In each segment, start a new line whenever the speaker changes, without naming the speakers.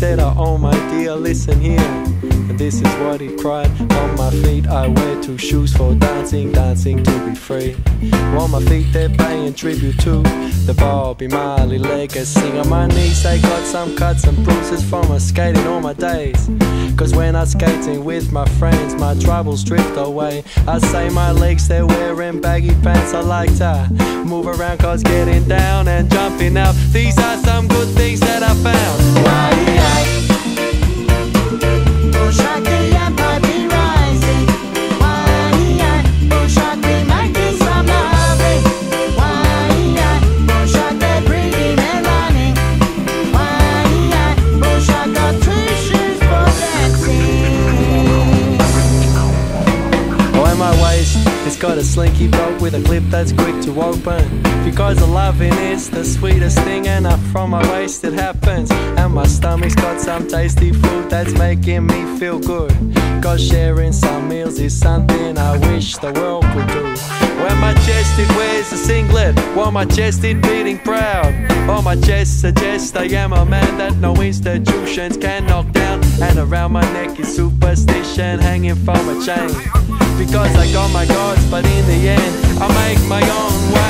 said, "Oh my dear, listen here." And this is what he cried: "On my feet I wear two shoes for dancing, dancing to be free. On my feet they're paying tribute to the Bobby Marley legacy. On my knees they got some cuts and bruises from my skating all my days. Cause when I'm skating with my friends, my troubles drift away. I say my legs, they're wearing baggy pants. I like to move around cause getting down and jumping out, these are some good things that I found. It's got a slinky belt with a clip that's quick to open. Because the loving is the sweetest thing, and up from my waist it happens. And my stomach's got some tasty food that's making me feel good. Cause sharing some meals is something I wish the world could do. When my chest it wears a singlet, while my chest it beating proud. On my chest suggests I am a man that no institutions can knock down. And around my neck is superstition hanging from a chain. Because I got my gods, but in the end I make my own way.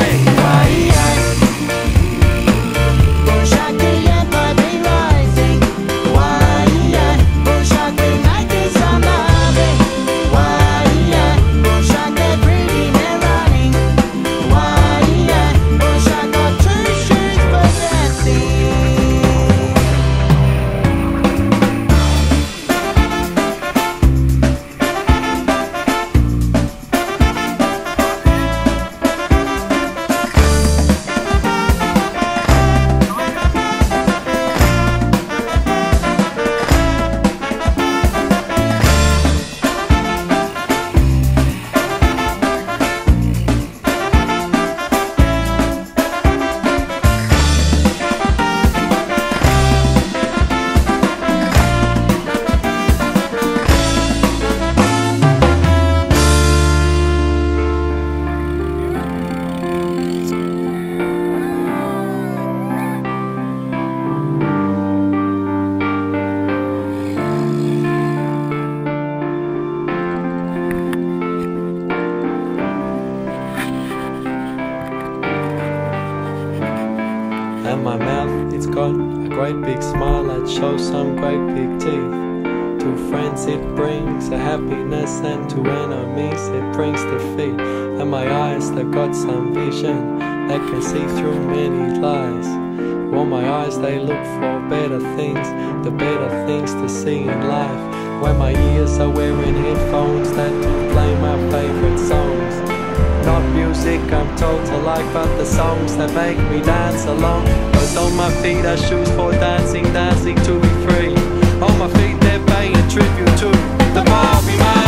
And my mouth, it's got a great big smile that shows some great big teeth. To friends it brings a happiness, and to enemies it brings defeat. And my eyes, they've got some vision that can see through many lies. Well, my eyes, they look for better things, the better things to see in life. When my ears are wearing headphones that play my favorite songs. Not music I'm told to like, but the songs that make me dance along. Cause on my feet are shoes for dancing, dancing to be free. On my feet they're paying tribute to the Bobby Marley.